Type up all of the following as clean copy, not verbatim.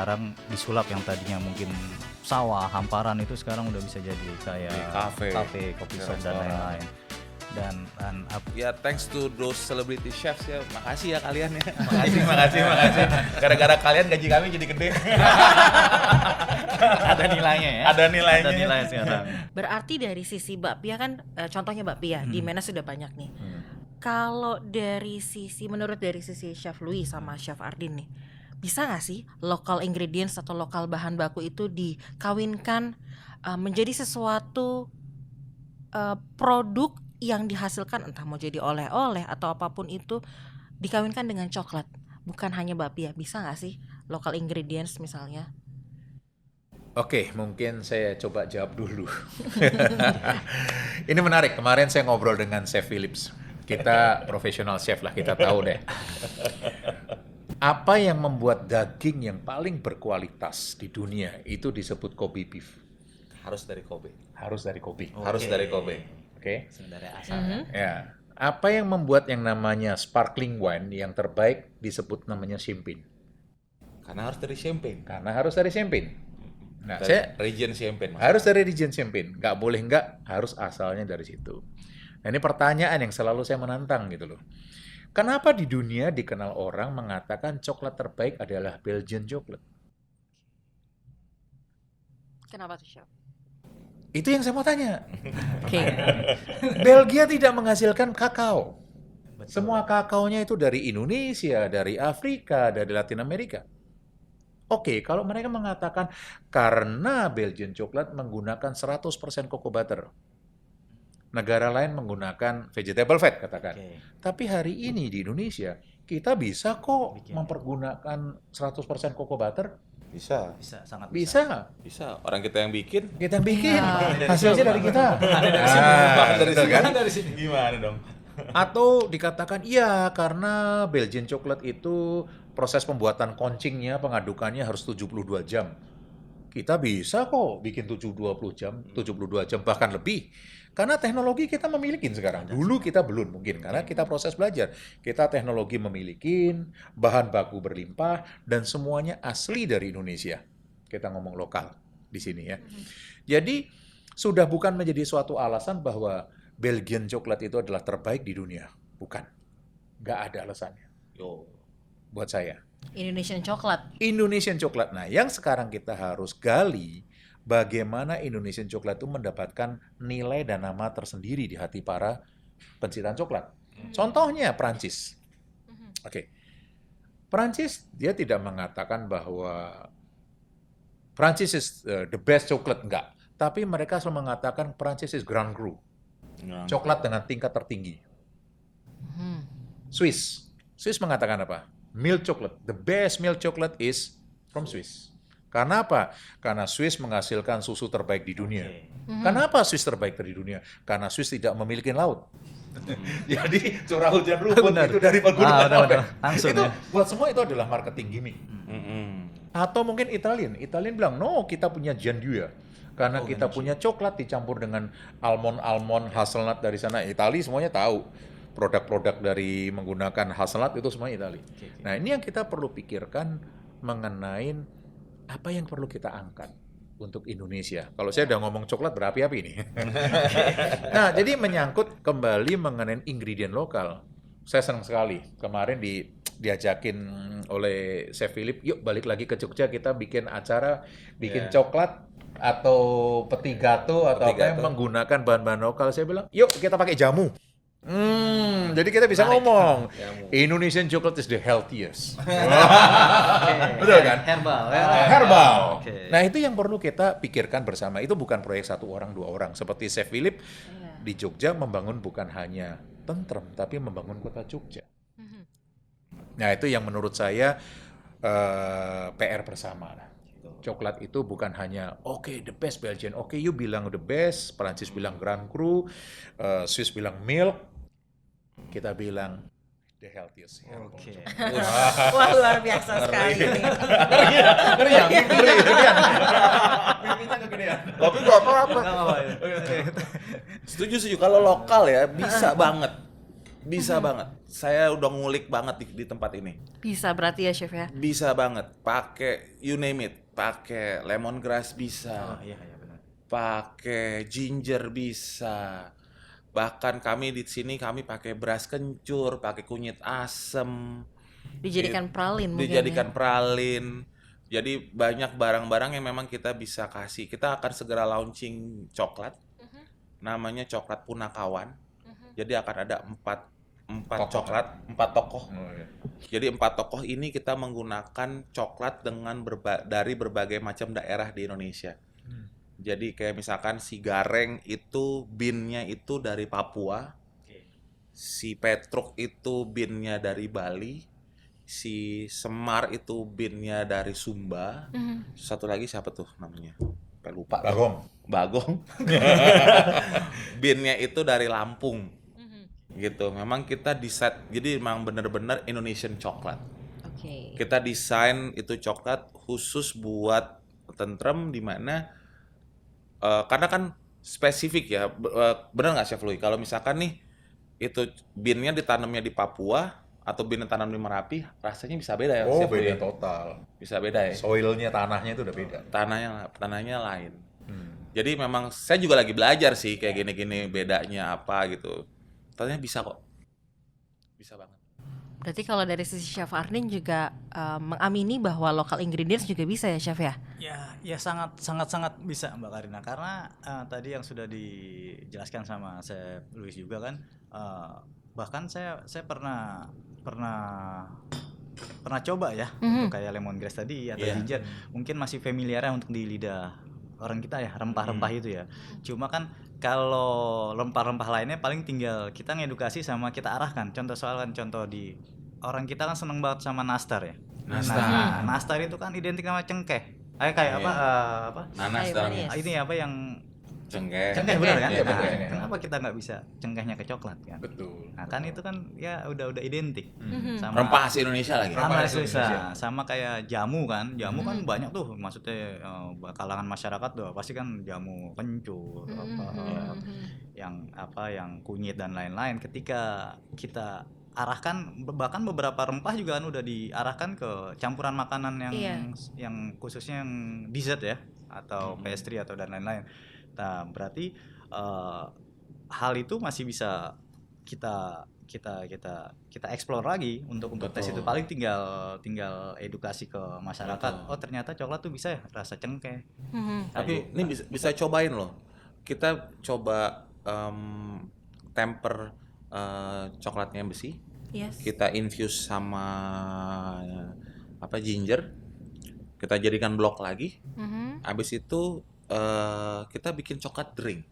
sekarang disulap yang tadinya mungkin sawah, hamparan itu sekarang udah bisa jadi kayak kafe, coffee shop dan lain-lain. Dan ya thanks to those celebrity chefs ya, makasih ya kalian ya. makasih. Gara-gara kalian gaji kami jadi gede. ada nilainya ya. Ada nilainya. Ada nilai sekarang. Berarti dari sisi bakpia kan, contohnya bakpia di Menas sudah banyak nih. Kalau dari sisi, menurut dari sisi Chef Louis sama Chef Ardin nih, bisa nggak sih local ingredients atau lokal bahan baku itu dikawinkan menjadi sesuatu produk yang dihasilkan, entah mau jadi oleh-oleh atau apapun itu, dikawinkan dengan coklat, bukan hanya bakpia? Bisa nggak sih local ingredients misalnya? Oke, mungkin saya coba jawab dulu. Ini menarik, kemarin saya ngobrol dengan Chef Philips. Kita profesional chef lah, kita tahu deh. Apa yang membuat daging yang paling berkualitas di dunia itu disebut Kobe beef? Harus dari Kobe. Harus dari Kobe. Harus dari Kobe. Oke. Sebenarnya asalnya. Ya. Apa yang membuat yang namanya sparkling wine yang terbaik disebut namanya champagne? Karena harus dari champagne. Karena harus dari champagne. Nah, Dari saya region champagne. harus dari region champagne. Nggak boleh nggak, harus asalnya dari situ. Nah, ini pertanyaan yang selalu saya menantang gitu loh. Kenapa di dunia dikenal orang mengatakan coklat terbaik adalah Belgian chocolate? Kenapa tuh Chef? Itu yang saya mau tanya. Oke. Belgia tidak menghasilkan kakao. Semua kakaonya itu dari Indonesia, dari Afrika, dari Latin Amerika. Oke, kalau mereka mengatakan karena Belgian chocolate menggunakan 100% cocoa butter. Negara lain menggunakan vegetable fat, katakan. Tapi hari ini di Indonesia, kita bisa kok mempergunakan 100% cocoa butter. Bisa. Sangat Bisa. Bisa. Orang kita yang bikin. Kita yang bikin. Hasilnya dari kita. Dari sini. Gimana dong? Atau dikatakan, iya karena Belgian chocolate itu proses pembuatan koncingnya, pengadukannya harus 72 jam. Kita bisa kok bikin 72 jam, bahkan lebih. Karena teknologi kita memiliki sekarang. Dulu kita belum mungkin, karena kita proses belajar. Kita teknologi memiliki, bahan baku berlimpah, dan semuanya asli dari Indonesia. Kita ngomong lokal di sini ya. Jadi, sudah bukan menjadi suatu alasan bahwa Belgian chocolate itu adalah terbaik di dunia. Bukan. Nggak ada alasannya. Buat saya. Indonesian coklat. Indonesian coklat. Nah, yang sekarang kita harus gali, bagaimana Indonesian coklat itu mendapatkan nilai dan nama tersendiri di hati para pencinta coklat. Contohnya Prancis. Oke. Prancis, dia tidak mengatakan bahwa Prancis is the best chocolate, enggak. Tapi mereka selalu mengatakan Prancis is Grand Cru. Coklat dengan tingkat tertinggi. Swiss mengatakan apa? Milk chocolate. The best milk chocolate is from Swiss. Karena apa? Karena Swiss menghasilkan susu terbaik di dunia. Kenapa Swiss terbaik di dunia? Karena Swiss tidak memiliki laut. Jadi curah hujan rumput itu dari pegunungan Alpen. Langsung Itu ya. buat semua itu adalah marketing gimmick. Atau mungkin Italian bilang, no, kita punya gianduja. Karena kita punya coklat dicampur dengan almond, hazelnut dari sana. Italia semuanya tahu. Produk-produk dari menggunakan hazelnut itu semuanya Italia. Nah, ini yang kita perlu pikirkan mengenai apa yang perlu kita angkat untuk Indonesia. Kalau saya udah ngomong coklat berapi-api nih. Nah, jadi menyangkut kembali mengenai ingredient lokal. Saya senang sekali. Kemarin diajakin oleh Chef Philip, yuk balik lagi ke Jogja, kita bikin acara, bikin coklat atau peti gato atau apa yang menggunakan bahan-bahan lokal. Saya bilang, yuk kita pakai jamu. Jadi kita bisa ngomong Indonesian chocolate is the healthiest. Betul kan? Herbal. Nah, itu yang perlu kita pikirkan bersama. Itu bukan proyek satu orang, dua orang. Seperti Chef Philip di Jogja membangun bukan hanya tentrem, tapi membangun kota Jogja. Nah, itu yang menurut saya PR bersama. Coklat itu bukan hanya the best Belgian. You bilang the best, Perancis bilang Grand Cru, Swiss bilang milk, kita bilang the healthiest. Wah, luar biasa sekali. Tapi nggak apa-apa. Setuju. Kalau lokal ya bisa banget. saya udah ngulik banget di tempat ini. Bisa berarti ya chef ya. Bisa banget, pakai you name it, pakai lemongrass bisa, Iya benar. pakai ginger bisa. Bahkan kami di sini kami pakai beras kencur, pakai kunyit asem, Dijadikan pralin mungkin dijadikan ya. pralin. Jadi banyak barang-barang yang memang kita bisa kasih. Kita akan segera launching coklat, namanya coklat punakawan. Jadi akan ada empat coklat, 4 tokoh. Jadi 4 tokoh ini kita menggunakan coklat dengan dari berbagai macam daerah di Indonesia. Jadi kayak misalkan si Gareng itu bean-nya itu dari Papua, si Petruk itu bean-nya dari Bali, si Semar itu bean-nya dari Sumba, satu lagi siapa tuh namanya? Sampai lupa. Bagong. Bean-nya itu dari Lampung. Gitu. Memang kita desain, jadi memang benar-benar Indonesian coklat. Oke. Kita desain itu coklat khusus buat tentrem, di mana karena kan spesifik ya, benar nggak Chef Louis? Kalau misalkan nih itu bean-nya ditanamnya di Papua atau bean ditanam di Merapi, rasanya bisa beda ya. Oh, Chef Louis? beda total. Bisa beda ya. Soilnya, tanahnya itu udah beda. Tanahnya lain. Jadi memang saya juga lagi belajar sih kayak gini-gini bedanya apa gitu. Ternyata bisa kok. Bisa banget. Berarti kalau dari sisi Chef Ardin juga mengamini bahwa local ingredients juga bisa ya Chef ya? Ya sangat bisa Mbak Karina, karena tadi yang sudah dijelaskan sama Chef Louis juga kan, bahkan saya pernah coba ya untuk kayak lemongrass tadi atau ginger, mungkin masih familiar untuk di lidah orang kita ya, rempah-rempah itu ya. Cuma kan kalau rempah-rempah lainnya paling tinggal kita ngedukasi sama kita arahkan. Contoh di orang kita kan seneng banget sama nastar ya. Nastar. Nastar itu kan identik sama cengkeh. Kayak apa? Nanas dalamnya. Ini apa yang Cengkeh. cengkeh benar kan? Iya, Nah, betul. kenapa kita nggak bisa cengkehnya ke coklat kan? Betul. Nah kan itu kan ya udah identik sama Rempah khas Indonesia lagi. sama Rempah Indonesia. sama kayak jamu kan. Jamu kan banyak tuh, maksudnya kalangan masyarakat tuh pasti kan jamu kencur yang kunyit dan lain-lain. Ketika kita arahkan, bahkan beberapa rempah juga kan udah diarahkan ke campuran makanan yang khususnya yang dessert ya, atau pastry atau dan lain-lain. Nah, berarti hal itu masih bisa kita explore lagi untuk tes itu. Paling tinggal edukasi ke masyarakat. Oh, ternyata coklat tuh bisa ya rasa cengkeh. Tapi ini bisa cobain loh. Kita coba temper coklatnya yang besi. Yes. Kita infuse sama ginger. Kita jadikan blok lagi. Habis itu kita bikin coklat drink.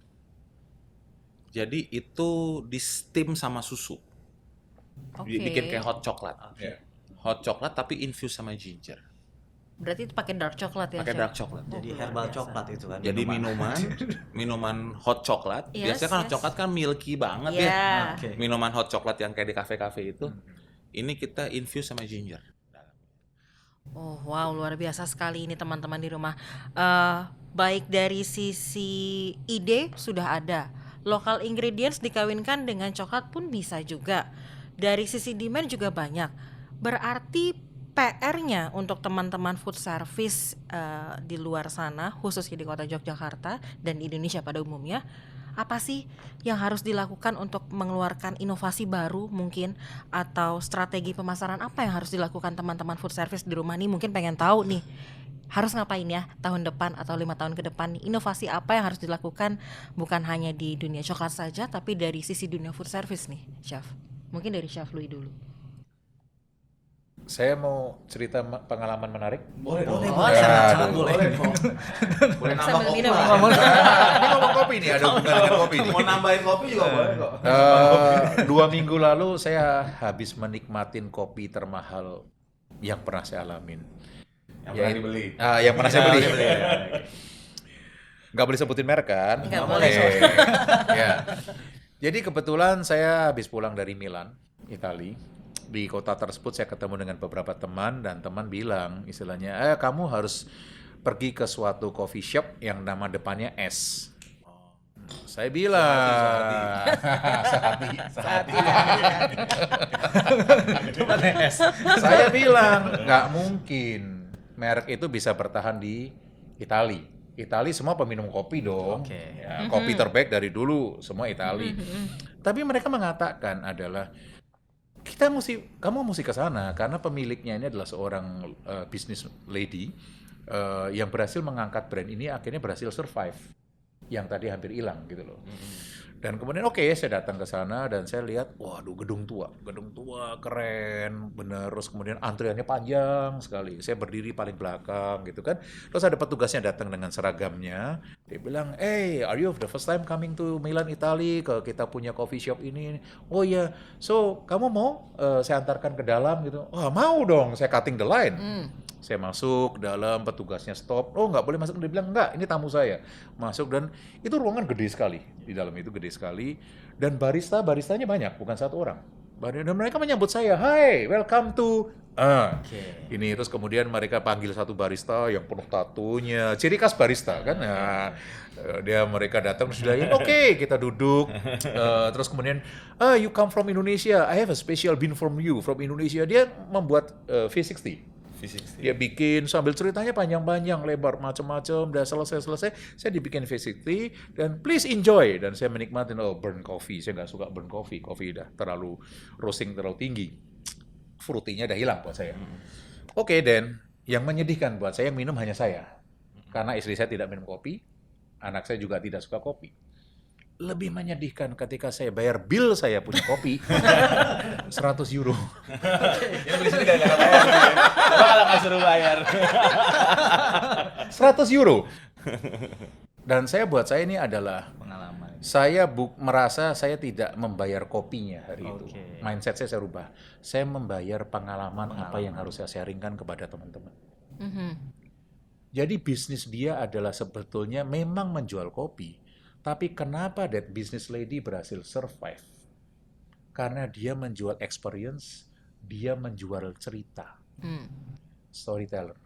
Jadi itu di steam sama susu. Bikin kayak hot coklat. Hot coklat tapi infuse sama ginger. Berarti itu pakai dark coklat ya? Pakai Chef? dark coklat. Jadi herbal coklat itu kan. Jadi minuman hot coklat. Yes, Biasanya kan hot yes. coklat kan milky banget Iya. ya. Oke. Minuman hot coklat yang kayak di kafe-kafe itu. Ini kita infuse sama ginger. Oh wow, luar biasa sekali ini teman-teman di rumah. Baik dari sisi ide sudah ada, local ingredients dikawinkan dengan coklat pun bisa juga. Dari sisi demand juga banyak. Berarti PR-nya untuk teman-teman food service di luar sana, khususnya di kota Yogyakarta dan di Indonesia pada umumnya, apa sih yang harus dilakukan untuk mengeluarkan inovasi baru mungkin, atau strategi pemasaran apa yang harus dilakukan teman-teman food service di rumah nih? Mungkin pengen tahu nih harus ngapain ya tahun depan atau 5 tahun ke depan, inovasi apa yang harus dilakukan bukan hanya di dunia coklat saja tapi dari sisi dunia food service nih, Chef. Mungkin dari Chef Louis dulu. Saya mau cerita pengalaman menarik. Boleh dong. Sangat boleh. Boleh nambah Sambil kopi. minum. Ini ngomong kopi nih, ada hubungan dengan kopi nih. Mau nambahin kopi juga boleh kok. 2 minggu lalu saya habis menikmatin kopi termahal yang pernah saya alamin. Yang pernah dibeli. Yang pernah saya beli. Nggak boleh sebutin merek kan? Nggak boleh. Ya. Jadi kebetulan saya habis pulang dari Milan, Italia. Di kota tersebut saya ketemu dengan beberapa teman dan teman bilang istilahnya, kamu harus pergi ke suatu coffee shop yang nama depannya S. Saya bilang, Sehati. Saya bilang nggak mungkin merek itu bisa bertahan di Itali. Itali semua peminum kopi dong. Oke. Ya, kopi terbaik dari dulu semua Itali. Tapi mereka mengatakan adalah kamu mesti ke sana karena pemiliknya ini adalah seorang business lady yang berhasil mengangkat brand ini, akhirnya berhasil survive yang tadi hampir hilang gitu loh. Dan kemudian saya datang ke sana dan saya lihat, waduh, gedung tua keren bener, terus kemudian antriannya panjang sekali. Saya berdiri paling belakang gitu kan. Terus ada petugasnya datang dengan seragamnya. Dia bilang, "Hey, are you the first time coming to Milan, Italy? Kita punya coffee shop ini." "Oh ya, so kamu mau saya antarkan ke dalam gitu?" "Oh, mau dong." Saya cutting the line. Saya masuk dalam, petugasnya stop. "Oh, nggak boleh masuk." Dia bilang, "Nggak, ini tamu saya." Masuk dan itu ruangan gede sekali. Di dalam itu gede sekali. Dan baristanya banyak, bukan satu orang. Dan mereka menyambut saya, "Hai, welcome to..." Ini terus kemudian mereka panggil satu barista yang penuh tatunya, ciri khas barista kan. Nah, mereka datang terus bilang, "Oke, kita duduk." Terus kemudian, "You come from Indonesia, I have a special bean from you from Indonesia." Dia membuat V60. Dia bikin sambil ceritanya panjang-panjang, lebar, macam-macam. Udah selesai, saya dibikin V60 dan please enjoy. Dan saya menikmati burn coffee. Saya nggak suka burn coffee. Coffee udah terlalu roasting, terlalu tinggi. Fruitynya udah hilang buat saya. Oke, Dan. Yang menyedihkan buat saya, yang minum hanya saya. Karena istri saya tidak minum kopi. Anak saya juga tidak suka kopi. Lebih menyedihkan ketika saya bayar bill saya punya kopi 100 euro. Yang di sini nggak bayar. Kalau nggak suruh bayar. 100 euro. Dan buat saya ini adalah Pengalaman. saya merasa saya tidak membayar kopinya hari itu. Mindset saya rubah. Saya membayar pengalaman apa yang harus saya sharingkan kepada teman-teman. Jadi bisnis dia adalah sebetulnya memang menjual kopi. Tapi kenapa that business lady berhasil survive? Karena dia menjual experience, dia menjual cerita. Storyteller.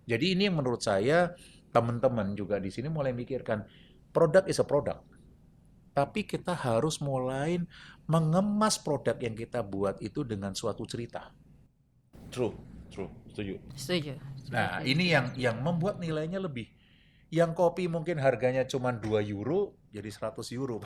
Jadi ini yang menurut saya teman-teman juga di sini mulai mikirkan, product is a product. Tapi kita harus mulai mengemas produk yang kita buat itu dengan suatu cerita. True, setuju. Nah, ini yang membuat nilainya lebih. Yang kopi mungkin harganya cuma 2 euro, jadi 100 euro.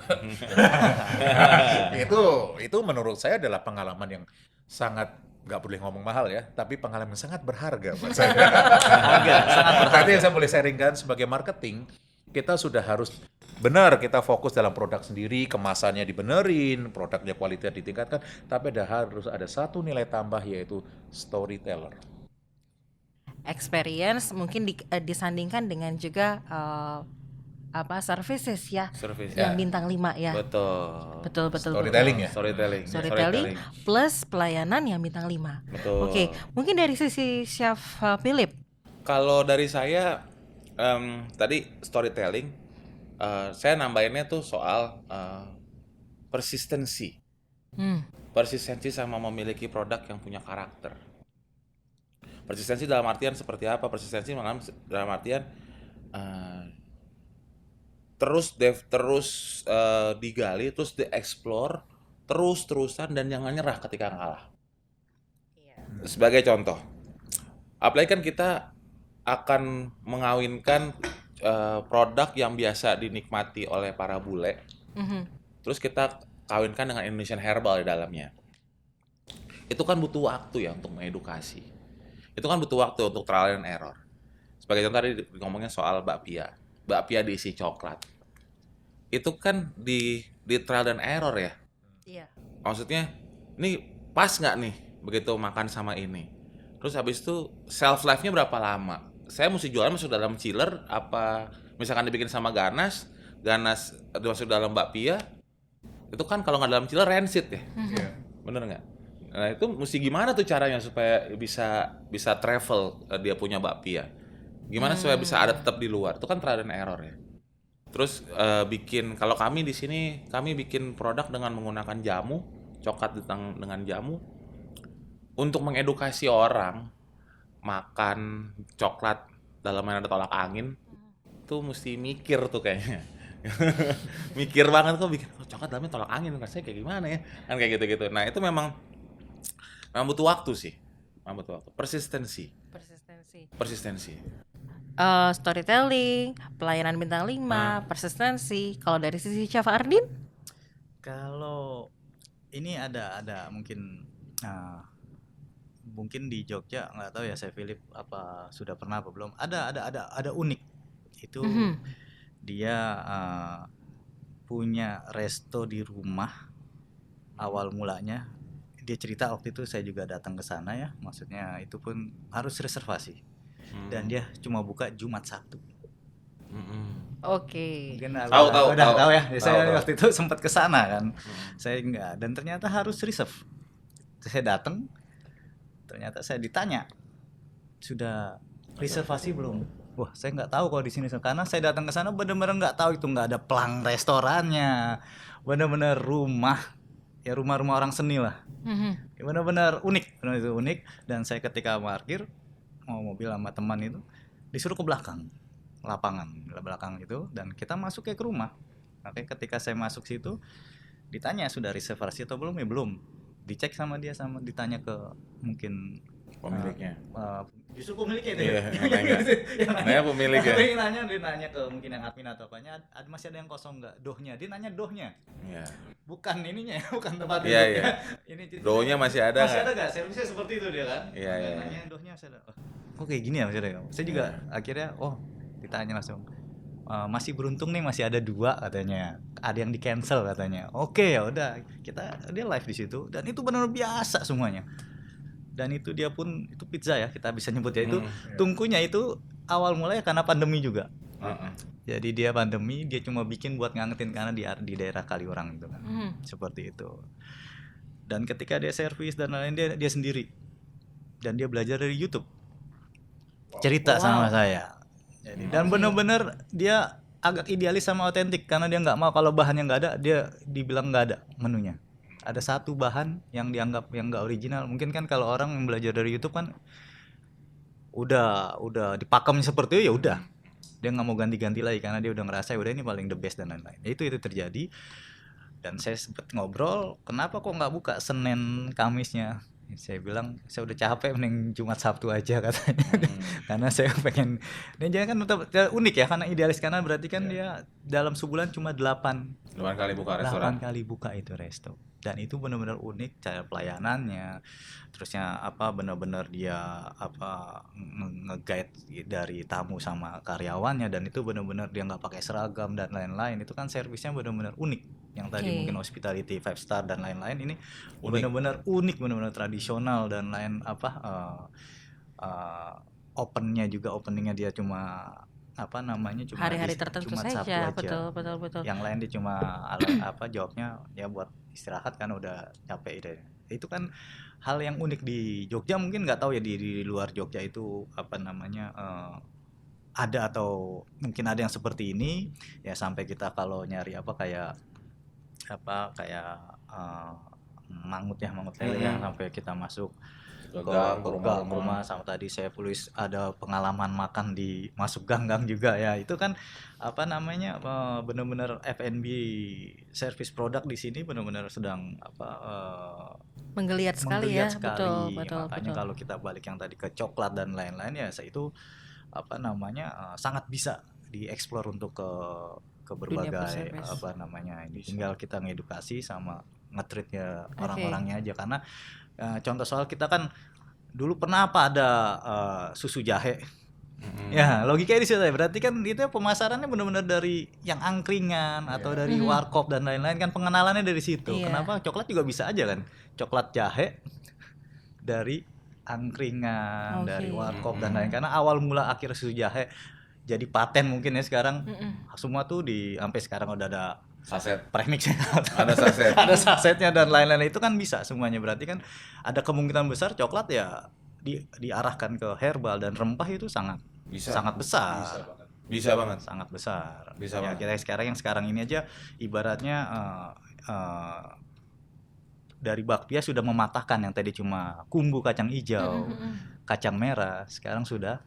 Itu menurut saya adalah pengalaman yang sangat, nggak boleh ngomong mahal ya, tapi pengalaman yang sangat berharga buat saya. Sangat berharga. Nanti yang saya boleh sharingkan sebagai marketing, kita sudah harus benar kita fokus dalam produk sendiri, kemasannya dibenerin, produknya kualitas ditingkatkan, tapi harus ada satu nilai tambah yaitu storyteller. Experience mungkin disandingkan dengan juga services ya. Service. Yang bintang 5 ya. Betul. Storytelling ya. Storytelling. Plus pelayanan yang bintang 5. Betul. Oke, mungkin dari sisi Chef Philip. Kalau dari saya tadi storytelling, saya nambahinnya tuh soal persistency. Persistency sama memiliki produk yang punya karakter. Persistensi dalam artian seperti apa? Persistensi dalam artian terus digali, terus dieksplor, terus-terusan dan jangan nyerah ketika kalah. Sebagai contoh, apalagi kan kita akan mengawinkan produk yang biasa dinikmati oleh para bule, terus kita kawinkan dengan Indonesian Herbal di dalamnya. Itu kan butuh waktu ya untuk mengedukasi. Itu kan butuh waktu untuk trial and error. Sebagai contoh tadi ngomongnya soal bakpia diisi coklat. Itu kan di trial and error ya. Iya. Maksudnya, ini pas nggak nih begitu makan sama ini. Terus habis itu shelf life-nya berapa lama? Saya mesti jualan masuk dalam chiller apa misalkan dibikin sama ganas dimasuk dalam bakpia. Itu kan kalau nggak dalam chiller rancid ya. Bener nggak? Nah itu mesti gimana tuh caranya supaya bisa travel dia punya bakpia? Gimana supaya bisa ada tetap di luar? Itu kan trial and error ya. Terus kalau kami di sini kami bikin produk dengan menggunakan jamu, coklat dengan jamu untuk mengedukasi orang makan coklat dalam ada tolak angin. Tuh mesti mikir tuh kayaknya. Mikir banget kok bikin coklat dalamnya tolak angin, rasanya kayak gimana ya? Kan kayak gitu-gitu. Nah, itu memang butuh waktu sih. Memang butuh waktu. Persistensi. Storytelling, pelayanan bintang 5, persistensi. Kalau dari sisi Chef Ardin? Kalau ini ada mungkin mungkin di Jogja, nggak tahu ya saya Philip apa sudah pernah apa belum. Ada unik itu. Dia punya resto di rumah. Awal mulanya dia cerita waktu itu saya juga datang ke sana ya, maksudnya itu pun harus reservasi. Dan dia cuma buka Jumat Sabtu. Oke. Mungkin Tahu ya. Saya tahu. waktu itu sempat ke sana kan. Saya enggak, dan ternyata harus reserve. Saya datang, ternyata saya ditanya, "Sudah reservasi belum?" Wah, saya nggak tahu kalau di sini karena saya datang ke sana benar-benar nggak tahu, itu nggak ada pelang restorannya. Benar-benar rumah orang seni lah. Ya, benar-benar unik, benar itu unik. Dan saya ketika parkir mau mobil sama teman itu disuruh ke belakang lapangan belakang itu, dan kita masuk ke rumah. Makanya ketika saya masuk situ ditanya sudah reservasi atau belum, ya belum. Dicek sama dia, sama ditanya ke mungkin Pemiliknya. Justru pemiliknya itu. Iya, nanya pemilik ya. Dia nanya ke mungkin yang admin atau apanya, masih ada yang kosong nggak dohnya. Dia nanya dohnya. Iya. Bukan ininya, bukan tempat Iya, duduknya. iya. Ini Dohnya masih ada Masih nggak? ada nggak? Servisnya seperti itu dia kan. Iya, iya. Nanya dohnya masih ada. Kok kayak gini ya masih ada. Saya juga akhirnya ditanya langsung. Masih beruntung nih, masih ada 2 katanya. Ada yang di cancel katanya. Oke, ya udah, dia live di situ dan itu benar biasa semuanya. Dan itu dia pun itu pizza ya, kita bisa nyebut ya, itu tungkunya itu awal mulai karena pandemi juga. Jadi dia pandemi, dia cuma bikin buat ngangetin karena di daerah Kaliurang gitu kan. Seperti itu. Dan ketika dia servis dan lain-lain, dia sendiri. Dan dia belajar dari YouTube. Cerita sama saya. Jadi, dan benar-benar dia agak idealis sama otentik karena dia nggak mau kalau bahannya nggak ada, dia dibilang nggak ada menunya. Ada satu bahan yang dianggap yang nggak original. Mungkin kan kalau orang yang belajar dari YouTube kan udah dipakem seperti itu, ya udah dia nggak mau ganti-ganti lagi karena dia udah ngerasa udah ini paling the best dan lain-lain. Itu terjadi. Dan saya sempat ngobrol, kenapa kok nggak buka Senin Kamisnya? Saya bilang saya udah capek, mending Jumat Sabtu aja katanya. Karena saya pengen, dan jangan kan tetap unik ya, karena idealis, karena berarti kan dia dalam sebulan cuma 8 kali buka restoran. 8 kali buka itu resto. Dan itu benar-benar unik cara pelayanannya. Terusnya benar-benar dia nge-guide dari tamu sama karyawannya, dan itu benar-benar dia nggak pakai seragam dan lain-lain. Itu kan servisnya benar-benar unik. Yang tadi mungkin hospitality 5 star dan lain-lain, ini benar-benar unik, benar-benar tradisional dan lain openingnya dia cuma cuma hari-hari tertentu Jumat, saja. Sabtu aja. Betul. Yang lain dia cuma jawabnya ya buat istirahat kan udah capek deh. Itu kan hal yang unik di Jogja, mungkin nggak tahu ya di luar Jogja itu ada atau mungkin ada yang seperti ini ya, sampai kita kalau nyari kayak mangut lele ya, sampai kita masuk ke rumah. Sama tadi saya tulis ada pengalaman makan di masuk gang-gang juga ya. Itu kan benar-benar F&B service product di sini benar-benar sedang menggeliat sekali ya. Betul. Makanya kalau kita balik yang tadi ke coklat dan lain-lain ya, itu sangat bisa dieksplor untuk ke berbagai ini. Tinggal kita ngedukasi sama nge-treatnya orang-orangnya aja. Karena contoh soal kita kan dulu pernah ada susu jahe. Ya, logikanya di situ. Berarti kan itu pemasarannya benar-benar dari yang angkringan atau dari warkop dan lain-lain, kan pengenalannya dari situ. Kenapa coklat juga bisa aja kan? Coklat jahe dari angkringan, dari warkop dan lain, karena awal mula akhir susu jahe jadi paten mungkin ya sekarang. Semua tuh sampai sekarang udah ada saset premixnya, ada saset ada sasetnya dan lain-lain. Itu kan bisa semuanya, berarti kan ada kemungkinan besar coklat ya diarahkan ke herbal dan rempah itu sangat besar. Bisa banget. Sangat besar. Bisa ya, kita sekarang ini aja ibaratnya dari bakpia sudah mematahkan yang tadi cuma kumbu, kacang hijau, kacang merah, sekarang sudah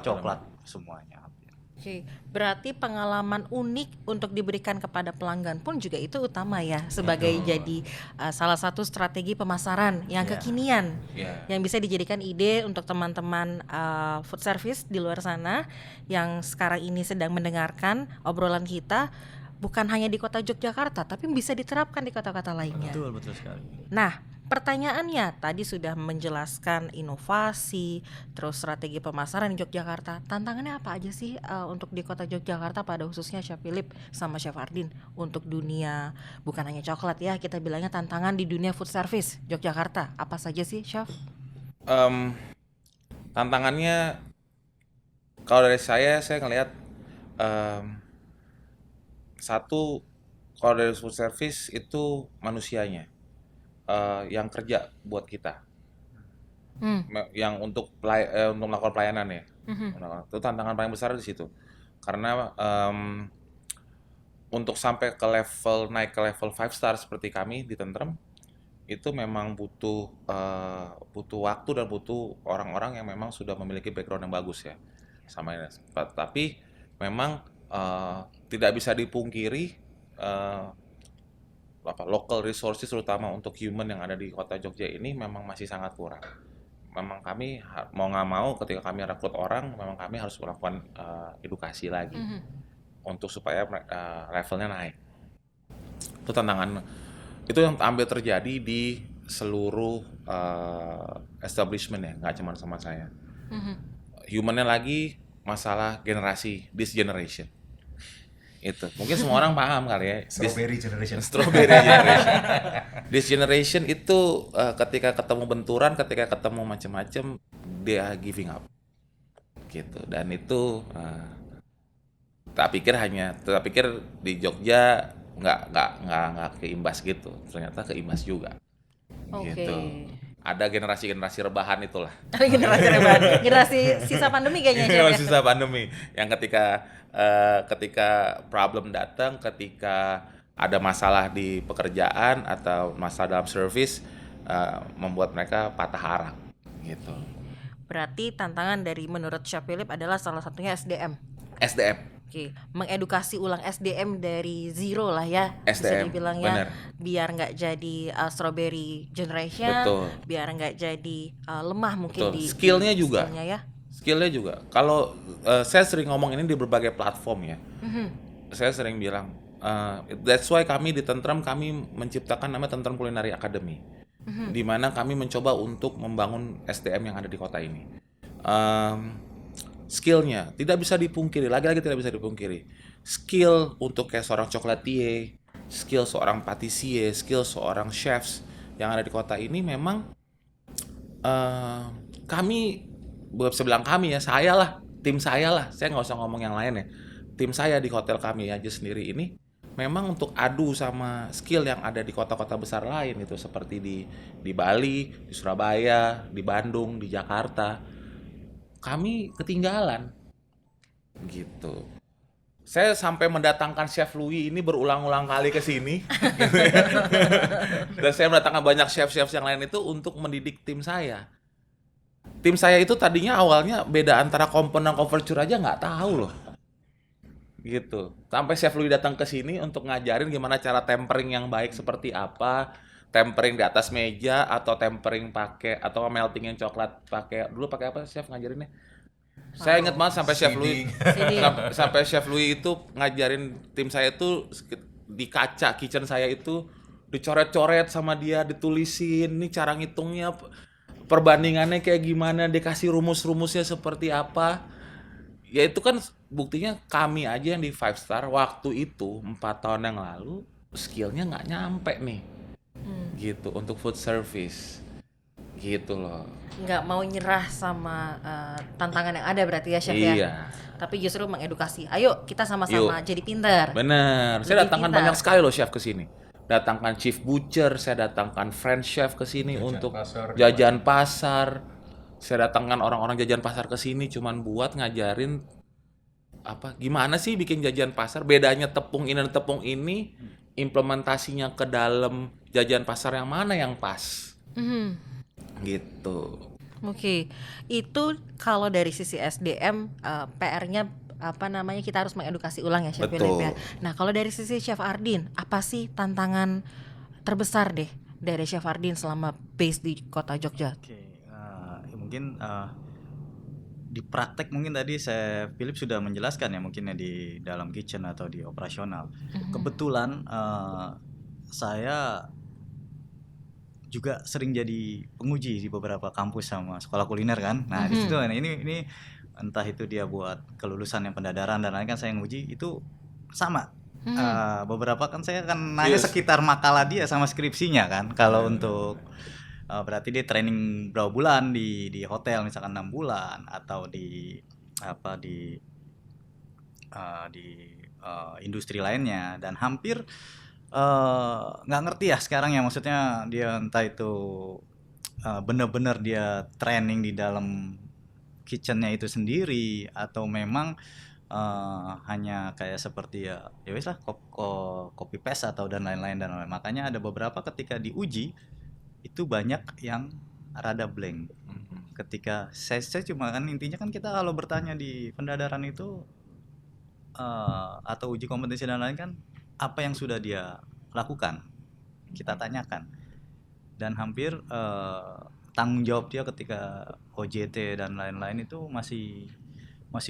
coklat semuanya. Oke, berarti pengalaman unik untuk diberikan kepada pelanggan pun juga itu utama ya, sebagai jadi salah satu strategi pemasaran yang kekinian, yang bisa dijadikan ide untuk teman-teman food service di luar sana yang sekarang ini sedang mendengarkan obrolan kita, bukan hanya di kota Yogyakarta, tapi bisa diterapkan di kota-kota lainnya. Betul sekali. Nah, pertanyaannya tadi sudah menjelaskan inovasi, terus strategi pemasaran di Yogyakarta. Tantangannya apa aja sih untuk di kota Yogyakarta, pada khususnya Chef Philip sama Chef Ardin, untuk dunia bukan hanya coklat ya, kita bilangnya tantangan di dunia food service Yogyakarta. Apa saja sih, Chef? Tantangannya kalau dari saya ngelihat satu, kalau dari food service itu manusianya yang kerja buat kita, yang untuk melakukan pelayanan ya. Itu tantangan paling besar di situ, karena untuk sampai ke naik ke level 5 star seperti kami di Tentrem itu memang butuh waktu dan butuh orang-orang yang memang sudah memiliki background yang bagus ya sama ini. Tapi memang tidak bisa dipungkiri local resources terutama untuk human yang ada di kota Jogja ini memang masih sangat kurang. Memang kami mau nggak mau ketika kami rekrut orang, memang kami harus melakukan edukasi lagi untuk supaya levelnya naik. Itu tantangan, itu yang hampir terjadi di seluruh establishment ya, nggak cuma sama saya. Humannya lagi masalah generasi, this generation. Itu mungkin semua orang paham kali ya. Strawberry generation. This generation itu ketika ketemu benturan, ketika ketemu macam-macam, dia giving up gitu. Dan itu tak pikir di Jogja nggak keimbas gitu, ternyata keimbas juga. Gitu. Ada generasi rebahan itulah. Generasi rebahan, generasi sisa pandemi kayaknya. Generasi sisa pandemi yang ketika problem datang, ketika ada masalah di pekerjaan atau masalah dalam service, membuat mereka patah arang gitu. Berarti tantangan dari menurut Chef Philip adalah salah satunya SDM. Oke, mengedukasi ulang SDM dari zero lah ya, bisa dibilang ya, biar nggak jadi strawberry generation, biar nggak jadi lemah mungkin. Di skillnya juga. Skillnya juga. Kalau saya sering ngomong ini di berbagai platform ya, saya sering bilang, that's why kami di Tentrem kami menciptakan namanya Tentrem Culinary Academy, di mana kami mencoba untuk membangun SDM yang ada di kota ini. Skillnya tidak bisa dipungkiri, lagi-lagi tidak bisa dipungkiri. Skill untuk kayak seorang chocolatier, skill seorang patissier, skill seorang chefs yang ada di kota ini memang kami, bisa bilang kami ya, saya lah, tim saya lah, saya nggak usah ngomong yang lain ya. Tim saya di hotel kami aja sendiri ini memang untuk adu sama skill yang ada di kota-kota besar lain itu, seperti di Bali, di Surabaya, di Bandung, di Jakarta. Kami ketinggalan gitu. Saya sampai mendatangkan Chef Louis ini berulang-ulang kali ke sini. Dan saya mendatangkan banyak chef-chef yang lain itu untuk mendidik tim saya. Tim saya itu tadinya awalnya beda antara komponen dan couverture aja nggak tahu loh. Gitu. Sampai Chef Louis datang ke sini untuk ngajarin gimana cara tempering yang baik seperti apa. Tempering di atas meja atau tempering pakai atau meltingin coklat dulu pakai apa chef ngajarinnya? Saya ingat banget sampai Chef Louis itu ngajarin tim saya itu di kaca kitchen saya itu dicoret-coret sama dia, ditulisin nih cara ngitungnya, perbandingannya kayak gimana, dikasih rumus-rumusnya seperti apa. Ya itu kan buktinya kami aja yang di 5 star waktu itu 4 tahun yang lalu skillnya nggak nyampe nih. Gitu untuk food service gitu loh, nggak mau nyerah sama tantangan yang ada berarti ya chef ya, tapi justru mengedukasi, ayo kita sama-sama jadi pintar. Bener, saya datangkan banyak sekali loh chef ke sini, datangkan chief butcher, saya datangkan French chef ke sini untuk jajan pasar, saya datangkan orang-orang jajan pasar ke sini cuman buat ngajarin gimana sih bikin jajan pasar, bedanya tepung ini dan tepung ini, implementasinya ke dalam jajan pasar yang mana yang pas. Gitu. Oke. Itu kalau dari sisi SDM PR-nya kita harus mengedukasi ulang ya Chef Betul. Philip ya. Nah, kalau dari sisi Chef Ardin, apa sih tantangan terbesar deh dari Chef Ardin selama base di kota Jogja? Oke, mungkin di praktek mungkin tadi saya Philip sudah menjelaskan ya mungkin ya di dalam kitchen atau di operasional. Kebetulan saya juga sering jadi penguji di beberapa kampus sama sekolah kuliner kan. Nah, di situ ini entah itu dia buat kelulusan yang pendadaran dan lain kan saya nguji itu sama. Beberapa kan saya kan nanya sekitar makalah dia sama skripsinya kan. Kalau untuk berarti dia training berapa bulan di hotel misalkan 6 bulan atau di industri lainnya dan hampir nggak ngerti ya sekarang ya maksudnya dia entah itu benar-benar dia training di dalam kitchennya itu sendiri atau memang hanya kayak seperti ya wes lah copy paste atau dan lain-lain. Makanya ada beberapa ketika diuji itu banyak yang rada blank. Ketika saya cuma kan intinya kan kita kalau bertanya di pendadaran itu atau uji kompetensi dan lain kan apa yang sudah dia lakukan kita tanyakan dan hampir tanggung jawab dia ketika OJT dan lain-lain itu masih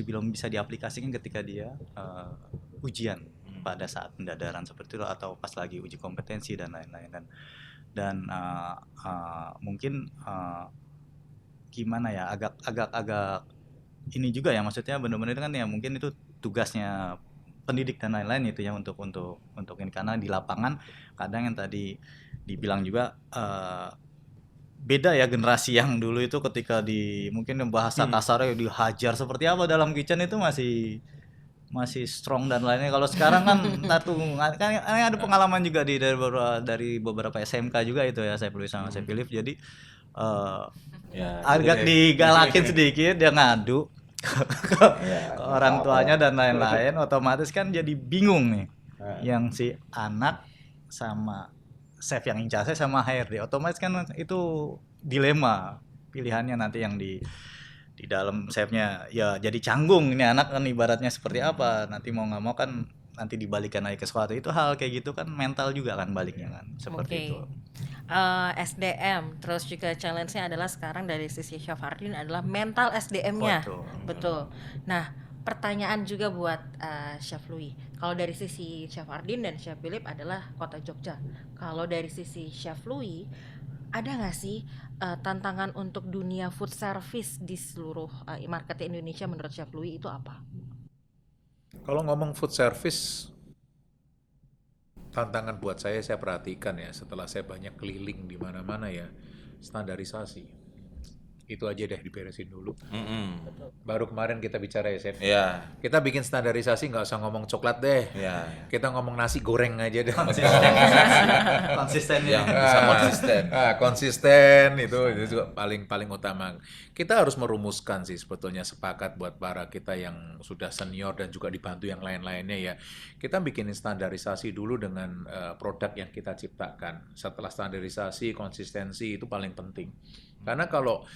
belum bisa diaplikasikan ketika dia ujian pada saat pendadaran seperti itu atau pas lagi uji kompetensi dan lain-lain dan mungkin gimana ya agak ini juga ya maksudnya benar-benar kan ya mungkin itu tugasnya pendidik dan lain-lain itu ya untuk ini karena di lapangan kadang yang tadi dibilang juga beda ya generasi yang dulu itu ketika mungkin bahasa kasarnya dihajar seperti apa dalam kitchen itu masih strong dan lainnya. Kalau sekarang kan kan ada pengalaman juga dari beberapa SMK juga itu ya saya tulis sama saya Philip jadi agak digalakin sedikit dia ngadu ke orang tuanya dan lain-lain otomatis kan jadi bingung nih yang si anak sama chef yang incase sama HRD otomatis kan itu dilema pilihannya nanti yang di dalam chefnya ya jadi canggung ini anak kan ibaratnya seperti apa nanti mau nggak mau kan nanti dibalikan lagi ke sesuatu itu hal kayak gitu kan mental juga kan baliknya kan seperti itu. SDM terus juga challenge-nya adalah sekarang dari sisi Chef Ardin adalah mental SDM-nya. Betul. Nah, pertanyaan juga buat Chef Louis. Kalau dari sisi Chef Ardin dan Chef Philip adalah kota Jogja. Kalau dari sisi Chef Louis ada nggak sih tantangan untuk dunia food service di seluruh market Indonesia menurut Chef Louis itu apa? Kalau ngomong food service, tantangan buat saya perhatikan ya setelah saya banyak keliling di mana-mana ya, standarisasi. Itu aja deh diberesin dulu. Baru kemarin kita bicara ya, Chef. Kita bikin standarisasi nggak usah ngomong coklat deh. Kita ngomong nasi goreng aja deh. Konsisten ya. Bisa konsisten. Konsisten itu juga paling utama. Kita harus merumuskan sih sebetulnya sepakat buat para kita yang sudah senior dan juga dibantu yang lain-lainnya ya. Kita bikin standarisasi dulu dengan produk yang kita ciptakan. Setelah standarisasi, konsistensi itu paling penting. Karena kalau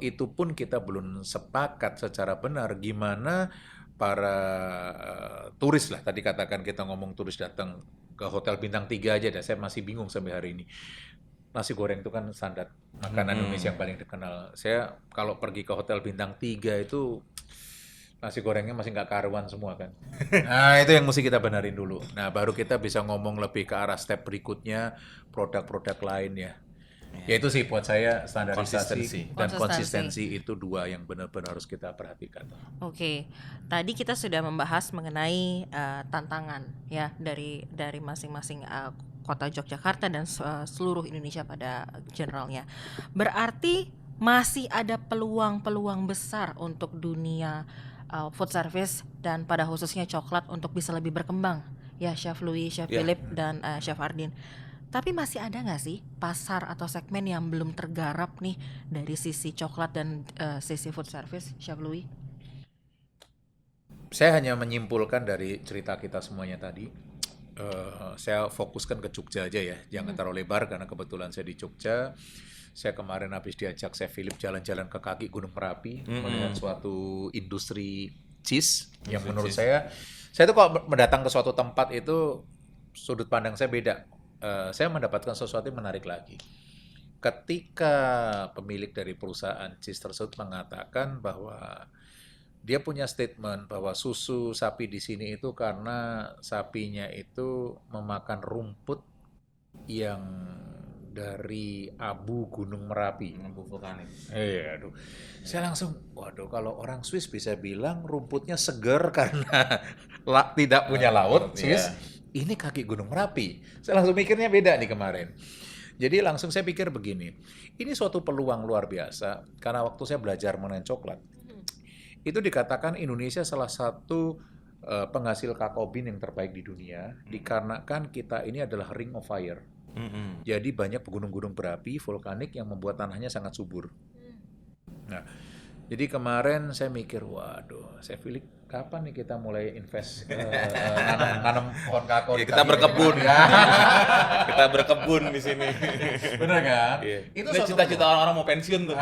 itu pun kita belum sepakat secara benar, gimana para turis lah, tadi katakan kita ngomong turis datang ke hotel bintang 3 aja dah, saya masih bingung sampai hari ini. Nasi goreng itu kan standar makanan Indonesia yang paling dikenal. Saya kalau pergi ke hotel bintang 3 itu nasi gorengnya masih nggak karuan semua kan. Nah itu yang mesti kita benarin dulu. Nah baru kita bisa ngomong lebih ke arah step berikutnya, produk-produk lain ya. Ya itu sih buat saya standarisasi dan konsistensi itu dua yang benar-benar harus kita perhatikan. Oke, tadi kita sudah membahas mengenai tantangan ya dari masing-masing kota Yogyakarta dan seluruh Indonesia pada generalnya. Berarti masih ada peluang-peluang besar untuk dunia food service dan pada khususnya coklat untuk bisa lebih berkembang ya Chef Louis, Chef Philip dan Chef Ardin. Tapi masih ada nggak sih pasar atau segmen yang belum tergarap nih dari sisi coklat dan sisi food service, Chef Louis? Saya hanya menyimpulkan dari cerita kita semuanya tadi. Saya fokuskan ke Jogja aja ya, jangan terlalu lebar karena kebetulan saya di Jogja. Saya kemarin habis diajak Chef Philip jalan-jalan ke kaki Gunung Merapi, melihat suatu industri cheese yang Sweet menurut cheese. saya tuh kalau mendatang ke suatu tempat itu sudut pandang saya beda. Saya mendapatkan sesuatu yang menarik lagi. Ketika pemilik dari perusahaan cheese tersebut mengatakan bahwa dia punya statement bahwa susu sapi di sini itu karena sapinya itu memakan rumput yang dari abu Gunung Merapi. Abu vulkanik. Aduh. Saya langsung, waduh, kalau orang Swiss bisa bilang rumputnya segar karena tidak punya laut, Swiss. Ini kaki Gunung Merapi. Saya langsung mikirnya beda nih kemarin. Jadi langsung saya pikir begini, ini suatu peluang luar biasa karena waktu saya belajar mengenai coklat, itu dikatakan Indonesia salah satu penghasil kakao bean yang terbaik di dunia, dikarenakan kita ini adalah ring of fire. Jadi banyak gunung-gunung berapi vulkanik yang membuat tanahnya sangat subur. Nah, jadi kemarin saya mikir, waduh, saya pilih kapan nih kita mulai invest nanam pohon kakao? Ya, kita berkebun. Ya. Kita berkebun di sini. Bener kan? Iya. Itu Ini suatu cita-cita orang-orang mau pensiun tuh.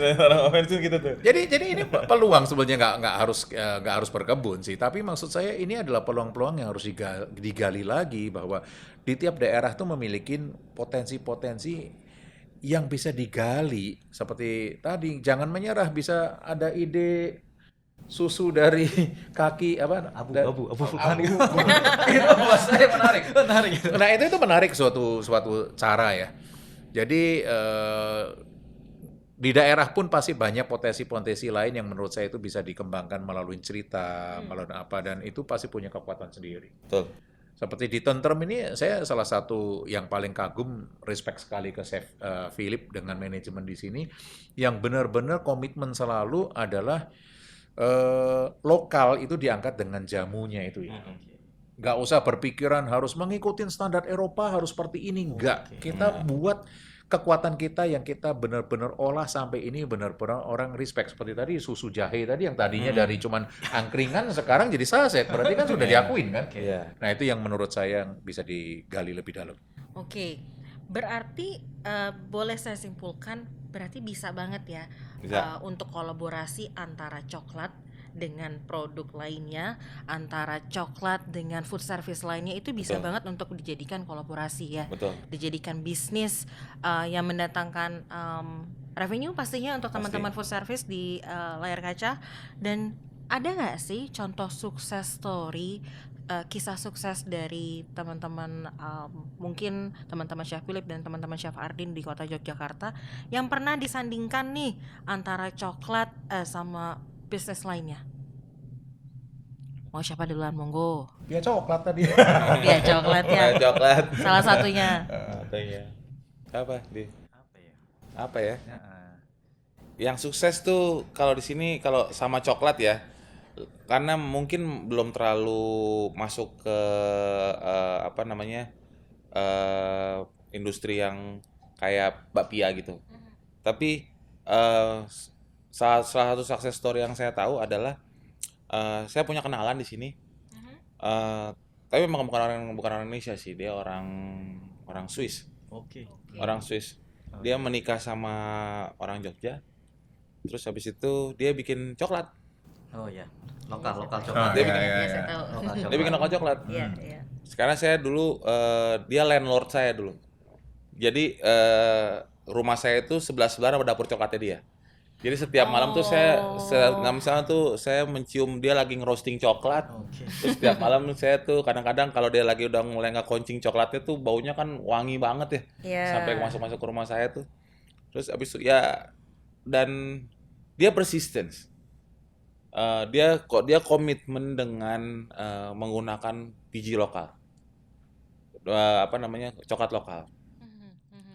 Orang mau pensiun gitu tuh. Jadi ini peluang sebenarnya nggak harus berkebun sih, tapi maksud saya ini adalah peluang-peluang yang harus digali lagi bahwa di tiap daerah tuh memiliki potensi-potensi yang bisa digali. Seperti tadi, jangan menyerah, bisa ada ide susu dari kaki Abu vulkanik. Itu buat saya menarik. Menarik. Nah, itu menarik suatu cara ya. Jadi di daerah pun pasti banyak potensi-potensi lain yang menurut saya itu bisa dikembangkan melalui cerita, melalui apa, dan itu pasti punya kekuatan sendiri. Betul. Seperti di Tentrem ini, saya salah satu yang paling kagum, respect sekali ke Chef Philip dengan manajemen di sini, yang benar-benar komitmen selalu adalah lokal itu diangkat dengan jamunya itu ya. Nggak usah berpikiran harus mengikuti standar Eropa, harus seperti ini. Nggak. Kita buat kekuatan kita yang kita benar-benar olah sampai ini benar-benar orang respect. Seperti tadi susu jahe tadi yang tadinya dari cuman angkringan sekarang jadi saset. Berarti kan sudah diakuin kan? Iya. Nah, itu yang menurut saya yang bisa digali lebih dalam. Oke, berarti boleh saya simpulkan berarti bisa banget ya Bisa. untuk kolaborasi antara coklat dengan produk lainnya, antara coklat dengan food service lainnya, itu bisa Betul. banget untuk dijadikan kolaborasi ya, Betul. dijadikan bisnis yang mendatangkan revenue pastinya untuk Pasti. teman-teman food service di layar kaca. Dan ada nggak sih contoh sukses story, kisah sukses dari teman-teman, mungkin teman-teman Chef Philip dan teman-teman Chef Ardin di kota Yogyakarta yang pernah disandingkan nih antara coklat sama bisnis lainnya? Mau siapa duluan, monggo? Dia coklat tadi. Ya coklat ya, Coklat. salah satunya. Katanya. Apa, Di? Apa ya? Apa ya? Ya, Yang sukses tuh kalau di sini kalau sama coklat ya, karena mungkin belum terlalu masuk ke apa namanya industri yang kayak bakpia gitu. Tapi salah satu success story yang saya tahu adalah saya punya kenalan di sini. Tapi memang bukan orang Indonesia sih, dia orang Swiss. Oke. Orang Swiss. Dia menikah sama orang Jogja. Terus habis itu dia bikin coklat. Oh ya, lokal Oh, coklat. Dia iya, bikin- iya, Ya, iya. saya tahu. Lokal Dia bikin lokal coklat. Iya, iya. Sekarang saya dulu dia landlord saya dulu. Jadi rumah saya itu sebelah-sebelahan sama dapur coklatnya dia. Jadi setiap malam tuh misalnya tuh saya mencium dia lagi ngerosting coklat. Oke. Terus setiap malam saya tuh kadang-kadang kalau dia lagi udah mulai ngekoncing coklatnya tuh baunya kan wangi banget ya. Iya. Sampai masuk-masuk ke rumah saya tuh. Terus abis itu ya, dan dia persistence. Dia komitmen dengan menggunakan biji lokal. Apa namanya? Coklat lokal.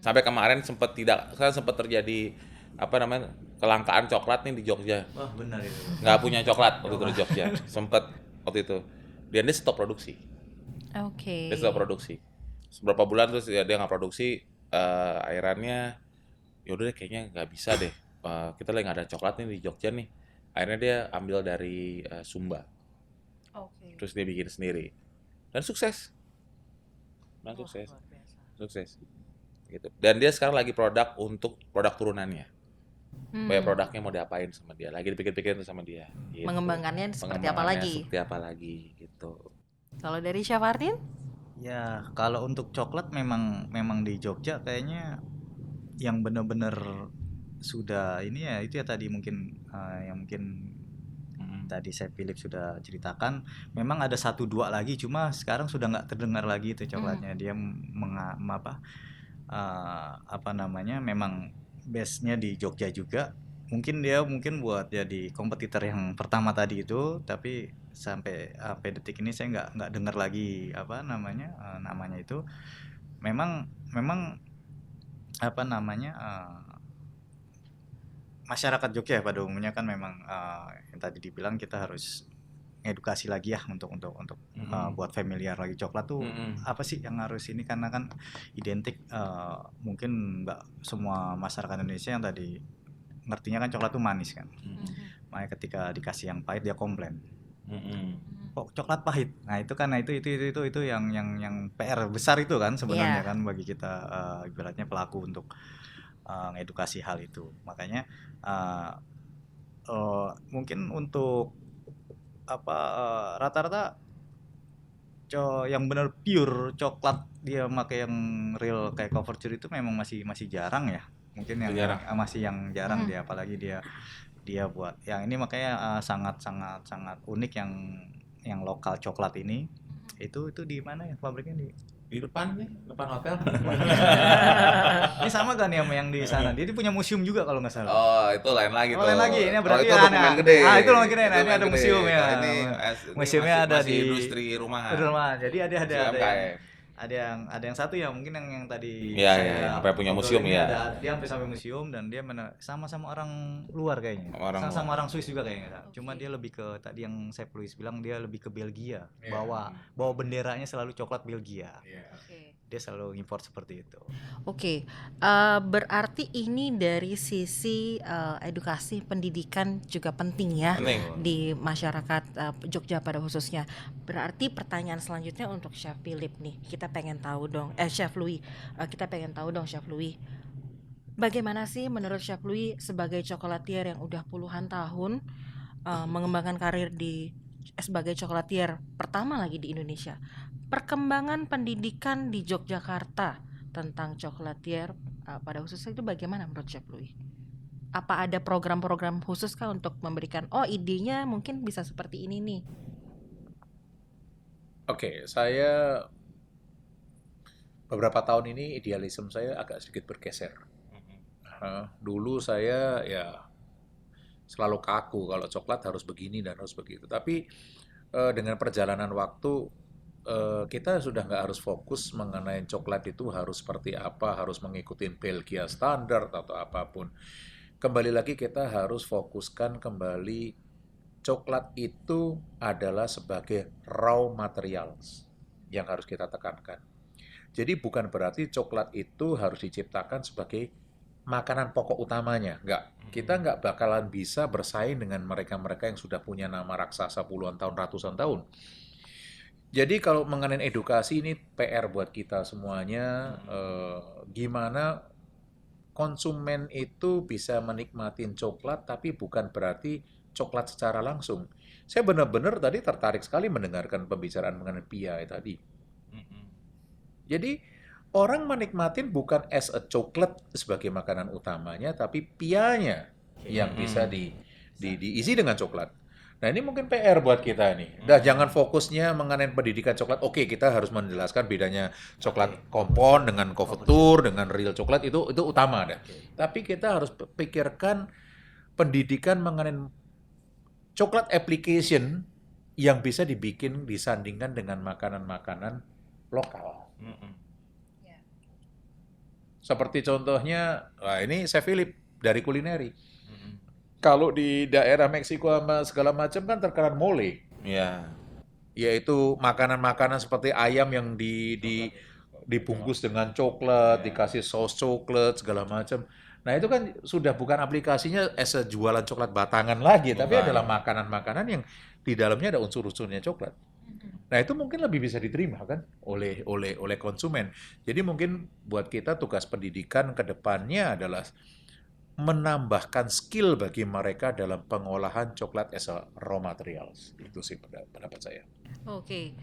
Sampai kemarin sempat terjadi apa namanya? Kelangkaan coklat nih di Jogja. Wah, benar itu. Nggak punya coklat waktu itu di Jogja. Sempet waktu itu. Dia stop produksi. Oke. Dia stop produksi. Beberapa bulan terus dia nggak produksi. Akhirnya yaudah deh, kayaknya nggak bisa deh. Kita lagi nggak ada coklat nih di Jogja nih. Akhirnya dia ambil dari Sumba. Oke. Terus dia bikin sendiri. Dan sukses. Dan sukses. Luar biasa. Sukses. Gitu. Dan dia sekarang lagi produk turunannya. produknya mau diapain sama dia. Lagi dipikir-pikirin tuh sama dia. Gitu. Mengembangkannya seperti apa lagi? Seperti apa lagi gitu. Kalau dari Chef Ardin? Ya, kalau untuk coklat memang di Jogja kayaknya yang benar-benar sudah ini ya itu ya tadi mungkin yang mungkin tadi saya Philip sudah ceritakan, memang ada 1 2 lagi cuma sekarang sudah nggak terdengar lagi itu coklatnya. Dia apa namanya memang base-nya di Jogja juga. Mungkin buat jadi kompetitor yang pertama tadi itu, tapi sampai detik ini saya nggak dengar lagi apa namanya namanya itu. Memang apa namanya masyarakat Jogja pada umumnya kan memang yang tadi dibilang kita harus edukasi lagi ya untuk buat familiar lagi coklat tuh apa sih yang harus ini, karena kan identik mungkin nggak semua masyarakat Indonesia yang tadi ngertinya kan coklat tuh manis kan. Makanya ketika dikasih yang pahit dia komplain. Kok coklat pahit? Nah itu kan itu yang PR besar itu kan sebenarnya kan bagi kita ibaratnya pelaku untuk ngedukasi hal itu. Makanya mungkin untuk rata-rata yang benar pure coklat dia pakai yang real kayak cover cherry itu memang masih jarang ya. Mungkin masih yang jarang dia, apalagi dia buat yang ini. Makanya sangat unik yang lokal coklat ini. Itu di mana ya pabriknya? Di depan hotel. Ini sama kan ya sama yang di sana. Dia punya museum juga kalau nggak salah. Oh, itu lain lagi tuh. Lain lagi. Ini berarti itu dokumen gede. Itu lumayan gede. Nah, ini ada museum ya. Ini museumnya ada di industri rumahan. Jadi ada yang satu ya mungkin yang tadi sampai punya museum ya. Dia sampai museum dan dia sama-sama orang luar kayaknya. Sama orang Swiss juga kayaknya. Cuma dia lebih ke tadi yang saya Louis bilang, dia lebih ke Belgia. Bawa benderanya selalu coklat Belgia. Dia selalu import seperti itu. Oke. Berarti ini dari sisi edukasi pendidikan juga penting ya di masyarakat Jogja pada khususnya. Berarti pertanyaan selanjutnya untuk Chef Philip nih. Kita pengen tahu dong, Chef Louis. Kita pengen tahu dong Chef Louis. Bagaimana sih menurut Chef Louis sebagai cokolatier yang udah puluhan tahun mengembangkan karir sebagai cokolatier pertama lagi di Indonesia, perkembangan pendidikan di Yogyakarta tentang cokolatier pada khususnya itu bagaimana menurut Chef Louis? Apa ada program-program khusus kah untuk memberikan idenya mungkin bisa seperti ini nih? Oke, saya beberapa tahun ini idealisme saya agak sedikit bergeser. Dulu saya ya selalu kaku kalau coklat harus begini dan harus begitu. Tapi dengan perjalanan waktu kita sudah nggak harus fokus mengenai coklat itu harus seperti apa, harus mengikuti Belgia standar atau apapun. Kembali lagi kita harus fokuskan kembali coklat itu adalah sebagai raw materials yang harus kita tekankan. Jadi bukan berarti coklat itu harus diciptakan sebagai makanan pokok utamanya, enggak. Kita nggak bakalan bisa bersaing dengan mereka-mereka yang sudah punya nama raksasa puluhan tahun, ratusan tahun. Jadi kalau mengenai edukasi ini PR buat kita semuanya, gimana konsumen itu bisa menikmatin coklat, tapi bukan berarti coklat secara langsung. Saya benar-benar tadi tertarik sekali mendengarkan pembicaraan mengenai pie tadi. Jadi orang menikmatin bukan as a coklat sebagai makanan utamanya, tapi pianya yang bisa diisi dengan coklat. Nah ini mungkin PR buat kita nih. Jangan fokusnya mengenai pendidikan coklat. Oke, kita harus menjelaskan bedanya coklat kompon dengan couverture, dengan real coklat itu utama deh. Tapi kita harus pikirkan pendidikan mengenai coklat application yang bisa disandingkan dengan makanan-makanan lokal. Seperti contohnya, ini Chef Philip dari kulineri. Kalau di daerah Meksiko sama segala macam kan terkenal mole. Iya. Yaitu makanan-makanan seperti ayam yang dibungkus dengan coklat, dikasih saus coklat segala macam. Nah itu kan sudah bukan aplikasinya as a jualan coklat batangan lagi, tapi adalah makanan-makanan yang di dalamnya ada unsur-unsurnya coklat. Nah itu mungkin lebih bisa diterima kan oleh konsumen. Jadi mungkin buat kita tugas pendidikan ke depannya adalah menambahkan skill bagi mereka dalam pengolahan coklat as a raw materials. Itu sih pendapat saya. Oke.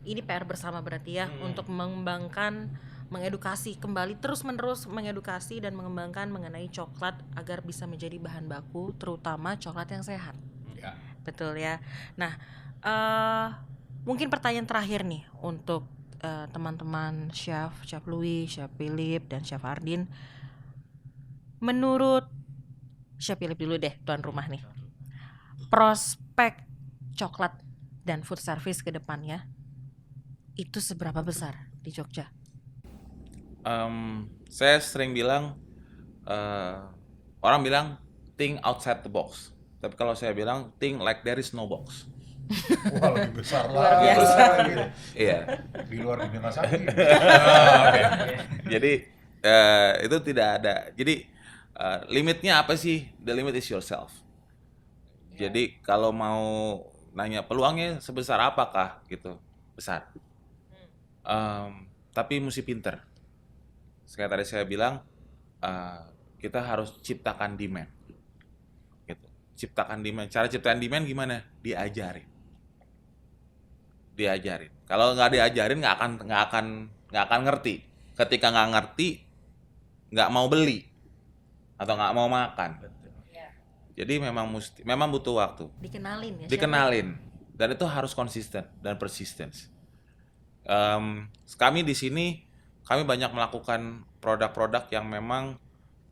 Ini PR bersama berarti ya, untuk mengembangkan, mengedukasi kembali, terus-menerus mengedukasi dan mengembangkan mengenai coklat agar bisa menjadi bahan baku, terutama coklat yang sehat. Ya. Betul ya. Nah, mungkin pertanyaan terakhir nih untuk teman-teman Chef Louis, Chef Philip, dan Chef Ardin. Menurut Chef Philip dulu deh, tuan rumah nih, prospek coklat dan food service ke depannya itu seberapa besar di Jogja? Saya sering bilang, orang bilang think outside the box. Tapi kalau saya bilang think like there is no box. Wah, lebih besar Luar lagi. biasa. Iya. Di luar dimensi. Jadi itu tidak ada. Jadi limitnya apa sih? The limit is yourself. Jadi kalau mau nanya peluangnya sebesar apakah gitu, besar. Tapi mesti pinter. Kayak tadi saya bilang, kita harus ciptakan demand. Gitu. Ciptakan demand. Cara ciptakan demand gimana? Diajarin. Kalau nggak diajarin nggak akan ngerti. Ketika nggak ngerti, nggak mau beli atau nggak mau makan. Jadi memang butuh waktu. Dikenalin ya. Dikenalin, dan itu harus konsisten dan persistence. Kami di sini banyak melakukan produk-produk yang memang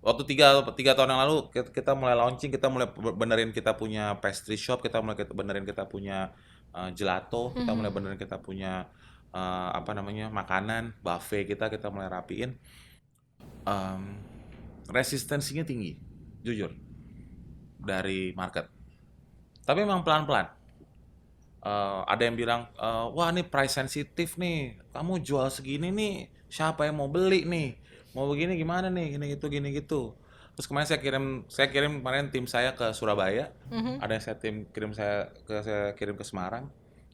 waktu 3 tahun yang lalu kita mulai launching, kita mulai benerin kita punya pastry shop, kita mulai benerin kita punya gelato, kita mulai benerin kita punya makanan buffet, kita mulai rapiin. Resistensinya tinggi, jujur, dari market. Tapi memang pelan-pelan. Ada yang bilang, wah ini price sensitif nih, kamu jual segini nih, siapa yang mau beli nih, mau begini gimana nih, gini gitu. Terus kemarin saya kirim kemarin tim saya ke Surabaya, ada yang saya kirim ke Semarang,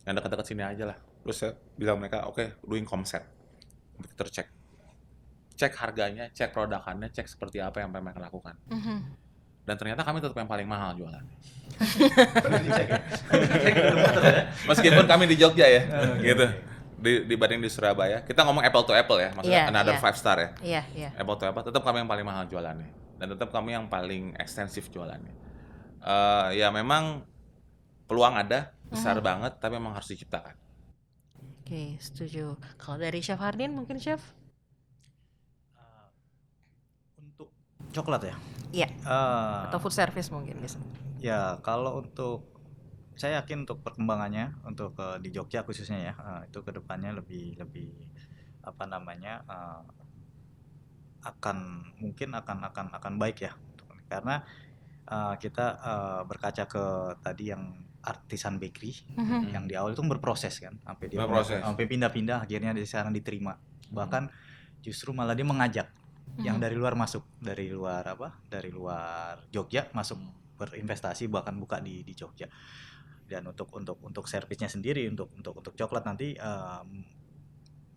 yang dekat-dekat sini aja lah. Terus saya bilang mereka, oke, doing komset, kita cek harganya, cek produkannya, cek seperti apa yang mereka lakukan. Dan ternyata kami tetap yang paling mahal jualannya. Meskipun kami di Jogja ya, gitu. Dibanding di Surabaya, kita ngomong apple to apple ya, maksudnya another 5 star ya. Iya. Apple to apple, tetap kami yang paling mahal jualannya. Dan tetap kami yang paling ekstensif jualannya. Ya memang peluang ada, besar banget, tapi memang harus diciptakan. Oke, setuju. Kalau dari Chef Ardin mungkin Chef? Untuk coklat ya? Iya. Atau food service mungkin bisa. Ya, kalau untuk saya yakin untuk perkembangannya untuk di Jogja khususnya ya, itu kedepannya lebih akan baik ya, karena kita berkaca ke tadi yang artisan bakery yang di awal itu berproses kan, sampai pindah-pindah akhirnya sekarang diterima, bahkan justru malah dia mengajak yang dari luar masuk, dari luar Jogja masuk berinvestasi, bahkan buka di Jogja. Dan untuk servisnya sendiri, untuk coklat nanti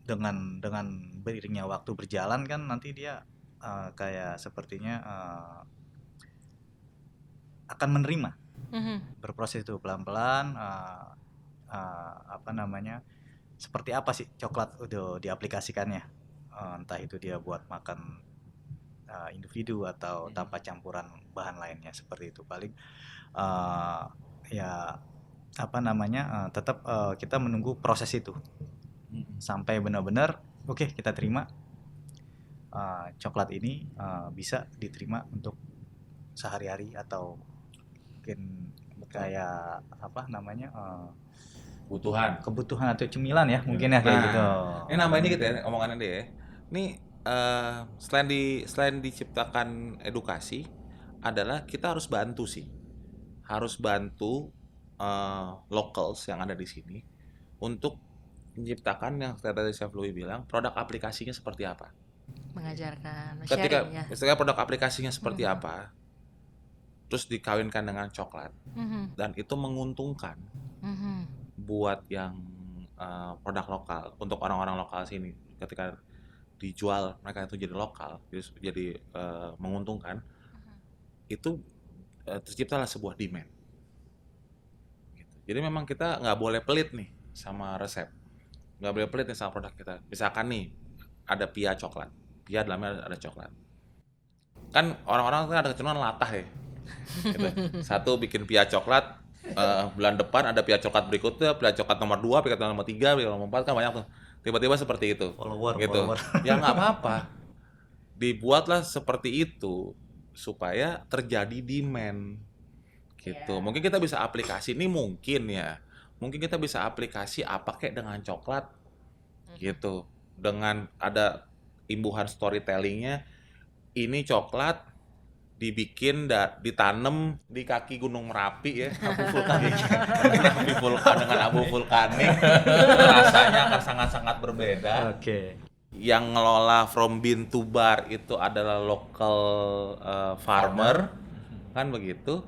dengan beriringnya waktu berjalan kan nanti dia kayak sepertinya akan menerima, berproses itu pelan-pelan, seperti apa sih coklat udah diaplikasikannya, entah itu dia buat makan individu atau tanpa campuran bahan lainnya, seperti itu paling tetap kita menunggu proses itu sampai benar-benar oke, kita terima coklat ini bisa diterima untuk sehari-hari atau mungkin kayak kebutuhan atau cemilan ya mungkin ya, kayak gitu. Ini nambahin dikit ya omongannya deh ya. Ini selain diciptakan edukasi adalah kita harus bantu locals yang ada di sini untuk menciptakan yang tadi Chef Louis bilang, produk aplikasinya seperti apa. Mengajarkan, Ketika sharing ya. misalnya produk aplikasinya seperti apa, terus dikawinkan dengan coklat, dan itu menguntungkan buat yang produk lokal, untuk orang-orang lokal sini. Ketika dijual mereka itu jadi lokal, jadi menguntungkan, itu terciptalah sebuah demand. Gitu. Jadi memang kita nggak boleh pelit nih sama resep, nggak boleh pelit nih sama produk kita. Misalkan nih ada pia coklat, pia dalamnya ada coklat. Kan orang-orang kan ada kecenderungan latah ya. Gitu. Satu bikin pia coklat, bulan depan ada pia coklat berikutnya, pia coklat nomor 2, pia coklat nomor 3, pia nomor 4, kan banyak tuh. Tiba-tiba seperti itu. Follower. Ya nggak apa-apa. Dibuatlah seperti itu supaya terjadi demand. Gitu. Mungkin kita bisa aplikasi ini mungkin ya. Mungkin kita bisa aplikasi apa kayak dengan coklat. Gitu. Dengan ada imbuhan storytellingnya, ini coklat dibikin ditanam di kaki Gunung Merapi ya, abu vulkanik. Dengan abu vulkanik rasanya akan sangat-sangat berbeda. Oke. Yang ngelola from bean to bar itu adalah local farmer, kan begitu.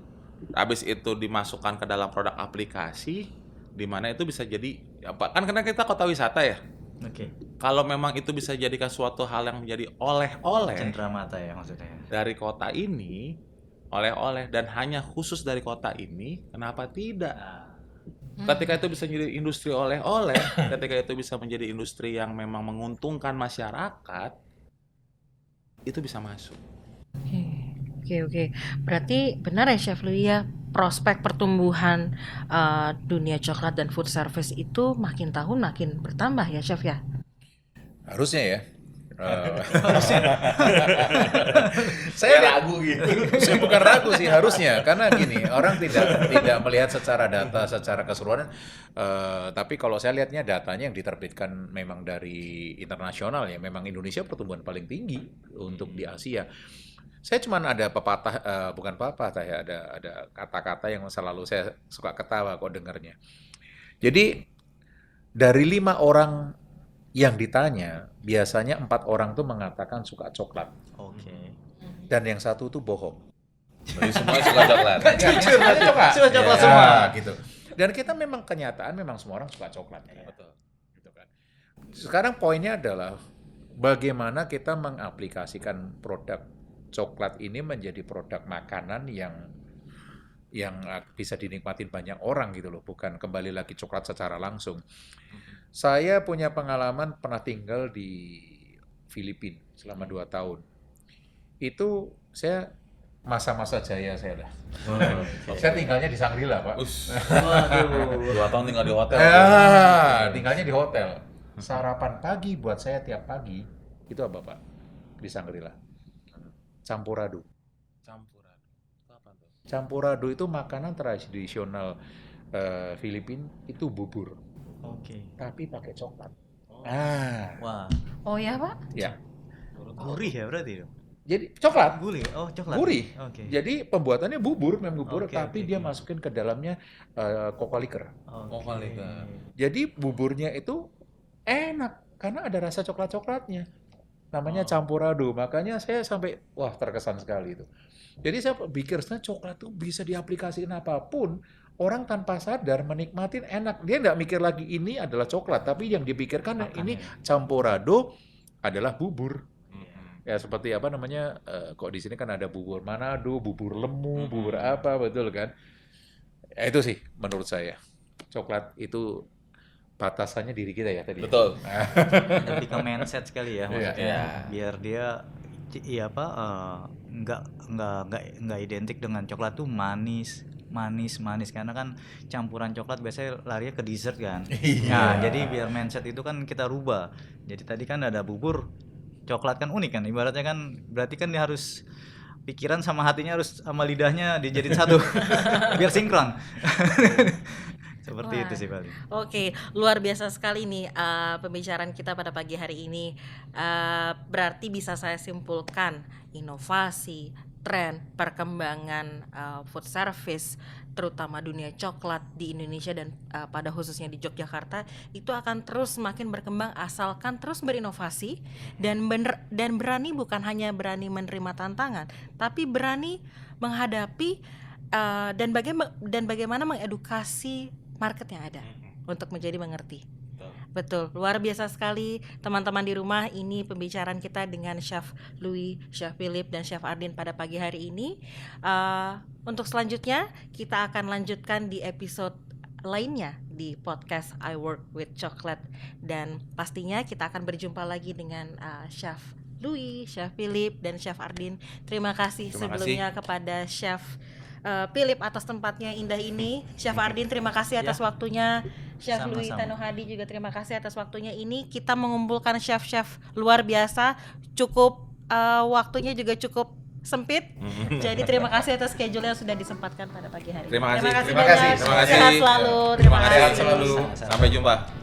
Habis itu dimasukkan ke dalam produk aplikasi, di mana itu bisa jadi apa? Kan karena kita kota wisata ya. Oke. Kalau memang itu bisa jadikan suatu hal yang menjadi oleh-oleh Cendera mata ya maksudnya. dari kota ini, oleh-oleh dan hanya khusus dari kota ini, kenapa tidak? Ketika itu bisa menjadi industri oleh-oleh, ketika itu bisa menjadi industri yang memang menguntungkan masyarakat, itu bisa masuk. Oke. Berarti benar ya Chef Louis ya, prospek pertumbuhan dunia coklat dan food service itu makin tahun makin bertambah ya Chef ya? Harusnya ya. Saya ragu gitu. Saya bukan ragu sih, harusnya, karena gini, orang tidak melihat secara data secara keseluruhan, tapi kalau saya lihatnya datanya yang diterbitkan memang dari internasional ya, memang Indonesia pertumbuhan paling tinggi untuk di Asia. Saya cuman ada pepatah, bukan pepatah ya, ada kata-kata yang selalu saya suka ketawa kok dengarnya. Jadi dari 5 orang yang ditanya, biasanya 4 orang tuh mengatakan suka coklat. Oke. Dan yang satu tuh bohong. Jadi semua suka coklat. Suka coklat Ya, semua gitu. Dan kita memang kenyataan memang semua orang suka coklat. Betul. Gitu kan. Sekarang poinnya adalah bagaimana kita mengaplikasikan produk coklat ini menjadi produk makanan yang bisa dinikmatin banyak orang gitu loh, bukan kembali lagi coklat secara langsung. Saya punya pengalaman pernah tinggal di Filipina selama 2 tahun. Itu saya masa-masa jaya saya lah. Saya tinggalnya di Shangri-La, Pak. Waduh. 2 tahun tinggal di hotel. Tinggalnya di hotel. Sarapan pagi buat saya tiap pagi itu apa, Pak? Di Shangri-La. Campurado. Campuran. Itu apa tuh? Campurado itu makanan tradisional Filipina, itu bubur, Oke. tapi pakai coklat. Wah, Oh ya Pak? Ya. gurih ya berarti dong. Jadi coklat, Gurih. Oh, coklat. gurih. Oke. Jadi pembuatannya bubur, memang bubur, Oke, tapi oke, dia oke. masukin ke dalamnya coca liquor. Oke. Oh, kali kan. Jadi buburnya itu enak karena ada rasa coklat-coklatnya. Namanya campurado. Makanya saya sampai wah terkesan sekali itu. Jadi saya pikir coklat itu bisa diaplikasikan apapun. Orang tanpa sadar menikmatin enak. Dia nggak mikir lagi ini adalah coklat, tapi yang dipikirkan ini campurado adalah bubur. Ya seperti apa namanya, kok di sini kan ada bubur Manado, bubur lemu, bubur apa, betul kan? Ya, itu sih menurut saya. Coklat itu batasannya diri kita ya tadi. Betul. Lebih ke mindset sekali ya maksudnya. Iya. Biar dia nggak identik dengan coklat tuh manis karena kan campuran coklat biasanya larinya ke dessert kan. Nah, jadi biar mindset itu kan kita rubah. Jadi tadi kan ada bubur coklat kan unik kan, ibaratnya kan berarti kan dia harus pikiran sama hatinya harus sama lidahnya dijadiin satu biar sinkron. Seperti Wah. itu sih paling. Oke, luar biasa sekali nih pembicaraan kita pada pagi hari ini. Berarti bisa saya simpulkan inovasi, tren, perkembangan food service, terutama dunia coklat di Indonesia dan pada khususnya di Yogyakarta itu akan terus semakin berkembang asalkan terus berinovasi dan berani, bukan hanya berani menerima tantangan, tapi berani menghadapi dan bagaimana mengedukasi market yang ada untuk menjadi mengerti. Betul, luar biasa sekali teman-teman di rumah. Ini pembicaraan kita dengan Chef Louis, Chef Philip, dan Chef Ardin pada pagi hari ini. Untuk selanjutnya kita akan lanjutkan di episode lainnya di podcast I Work with Chocolate, dan pastinya kita akan berjumpa lagi dengan Chef Louis, Chef Philip, dan Chef Ardin. Terima kasih sebelumnya kepada Chef Philip atas tempatnya indah ini. Chef Ardin terima kasih atas waktunya. Chef Louis Tanohadi juga terima kasih atas waktunya. Ini kita mengumpulkan chef-chef luar biasa. Cukup waktunya juga cukup sempit. Jadi terima kasih atas schedule yang sudah disempatkan pada pagi hari ini. Terima kasih. Terima kasih. Sehat selalu. Terima kasih. Sampai jumpa.